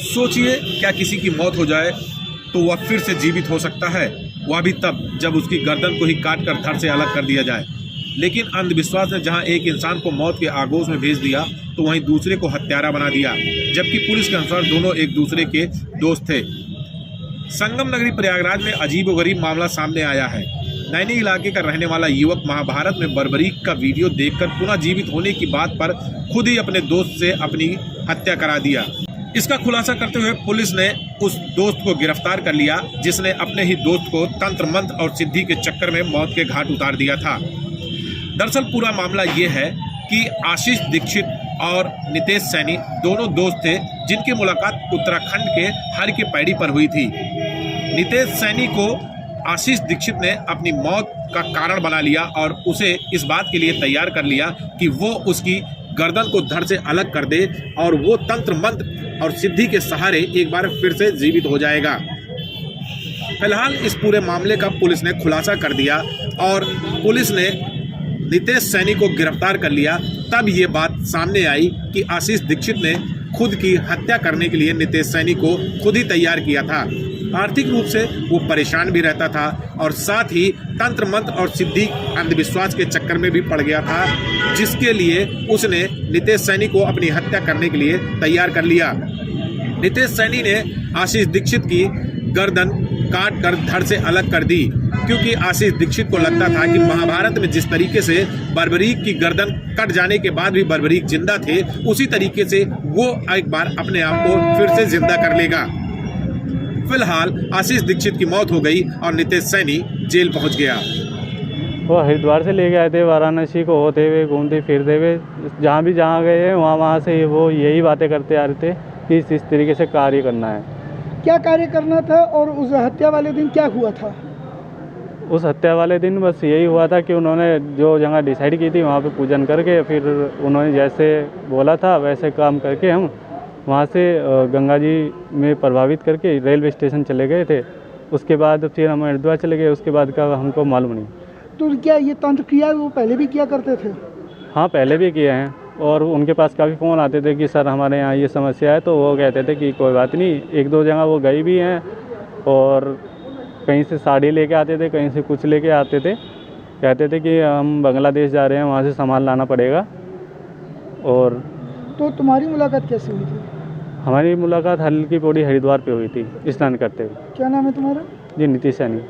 सोचिए, क्या किसी की मौत हो जाए तो वह फिर से जीवित हो सकता है, वह भी तब जब उसकी गर्दन को ही काट कर धड़ से अलग कर दिया जाए। लेकिन अंधविश्वास ने जहां एक इंसान को मौत के आगोश में भेज दिया तो वहीं दूसरे को हत्यारा बना दिया, जबकि पुलिस के अनुसार दोनों एक दूसरे के दोस्त थे। संगम नगरी प्रयागराज में अजीबोगरीब मामला सामने आया है। नैनी इलाके का रहने वाला युवक महाभारत में बर्बरीक का वीडियो देखकर पुनः जीवित होने की बात पर खुद ही अपने दोस्त से अपनी हत्या करा दिया। इसका खुलासा करते हुए पुलिस ने उस दोस्त को गिरफ्तार कर लिया, जिसने अपने ही दोस्त को तंत्र मंत्र और सिद्धि के चक्कर में मौत के घाट उतार दिया था। दरअसल पूरा मामला ये है कि आशीष दीक्षित और नितेश सैनी दोनों दोस्त थे, जिनकी मुलाकात उत्तराखंड के हर की पैड़ी पर हुई थी। नितेश सैनी को आशीष दीक्षित ने अपनी मौत का कारण बना लिया और उसे इस बात के लिए तैयार कर लिया कि वो उसकी गर्दन को धड़ से अलग कर दे और वो तंत्र मंत्र और सिद्धि के सहारे एक बार फिर से जीवित हो जाएगा। फिलहाल इस पूरे मामले का पुलिस ने खुलासा कर दिया और पुलिस ने नितेश सैनी को गिरफ्तार कर लिया। तब ये बात सामने आई कि आशीष दीक्षित ने खुद की हत्या करने के लिए नितेश सैनी को खुद ही तैयार किया था। आर्थिक रूप से वो परेशान भी रहता था और साथ ही तंत्र मंत्र और सिद्धि अंधविश्वास के चक्कर में भी पड़ गया था, जिसके लिए उसने नितेश सैनी को अपनी हत्या करने के लिए तैयार कर लिया। नितेश सैनी ने आशीष दीक्षित की गर्दन काट कर धड़ से अलग कर दी, क्योंकि आशीष दीक्षित को लगता था कि महाभारत में जिस तरीके से बर्बरीक की गर्दन कट जाने के बाद भी बर्बरीक जिंदा थे, उसी तरीके से वो एक बार अपने आप को फिर से जिंदा कर लेगा। फिलहाल आशीष दीक्षित की मौत हो गई और नितेश सैनी जेल पहुंच गया। वो हरिद्वार से लेके आए थे, वाराणसी को होते हुए घूमते फिरते हुए जहाँ गए हैं वहाँ से वो यही बातें करते आ रहे थे कि इस तरीके से कार्य करना है। क्या कार्य करना था और उस हत्या वाले दिन क्या हुआ था? उस हत्या वाले दिन बस यही हुआ था कि उन्होंने जो जगह डिसाइड की थी वहाँ पे पूजन करके फिर उन्होंने जैसे बोला था वैसे काम करके हम वहाँ से गंगा जी में प्रभावित करके रेलवे स्टेशन चले गए थे। उसके बाद फिर हम हरिद्वार चले गए, उसके बाद का हमको मालूम नहीं। तो क्या ये तंत्र क्रिया वो पहले भी किया करते थे? हाँ, पहले भी किए हैं और उनके पास काफ़ी फ़ोन आते थे कि सर हमारे यहाँ ये समस्या है, तो वो कहते थे कि कोई बात नहीं। एक दो जगह वो गए भी हैं और कहीं से साड़ी लेके आते थे, कहीं से कुछ लेके आते थे, कहते थे कि हम बांग्लादेश जा रहे हैं, वहाँ से सामान लाना पड़ेगा। और तो तुम्हारी मुलाकात कैसे हुई थी? हमारी मुलाकात हल्की पौड़ी हरिद्वार पे हुई थी स्नान करते हुए। क्या नाम है तुम्हारा? जी, नितेश सैनी।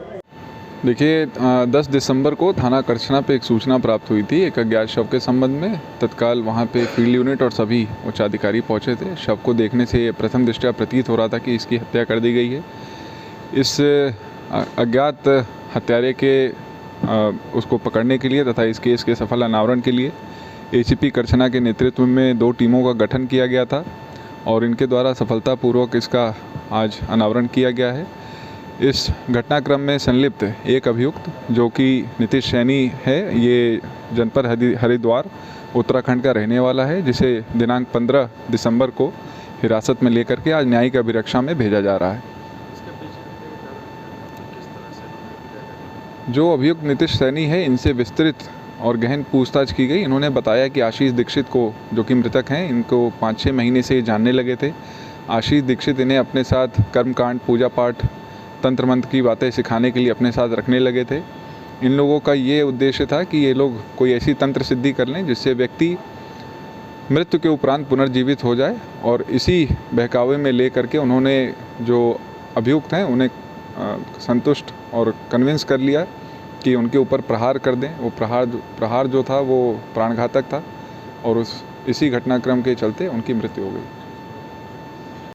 देखिए, 10 दिसंबर को थाना करछना पे एक सूचना प्राप्त हुई थी एक अज्ञात शव के संबंध में। तत्काल वहां पे फील्ड यूनिट और सभी उच्चाधिकारी पहुंचे थे। शव को देखने से प्रथम दृष्टया प्रतीत हो रहा था कि इसकी हत्या कर दी गई है। इस अज्ञात हत्यारे के उसको पकड़ने के लिए तथा इस केस के सफल अनावरण के लिए एसीपी करछना के नेतृत्व में 2 टीमों का गठन किया गया था और इनके द्वारा सफलतापूर्वक इसका आज अनावरण किया गया है। इस घटनाक्रम में संलिप्त एक अभियुक्त जो कि नितेश सैनी है, ये जनपद हरिद्वार उत्तराखंड का रहने वाला है, जिसे दिनांक 15 दिसंबर को हिरासत में लेकर के आज न्यायिक अभिरक्षा में भेजा जा रहा है। जो अभियुक्त नितेश सैनी है, इनसे विस्तृत और गहन पूछताछ की गई। इन्होंने बताया कि आशीष दीक्षित को, जो कि मृतक हैं, इनको 5-6 महीने से जानने लगे थे। आशीष दीक्षित इन्हें अपने साथ कर्मकांड, पूजा पाठ, तंत्र मंत्र की बातें सिखाने के लिए अपने साथ रखने लगे थे। इन लोगों का ये उद्देश्य था कि ये लोग कोई ऐसी तंत्र सिद्धि कर लें जिससे व्यक्ति मृत्यु के उपरांत पुनर्जीवित हो जाए, और इसी बहकावे में ले करके उन्होंने जो अभियुक्त हैं उन्हें संतुष्ट और कन्विंस कर लिया कि उनके ऊपर प्रहार कर दें। वो प्रहार जो था वो प्राणघातक था और इसी घटनाक्रम के चलते उनकी मृत्यु हो गई।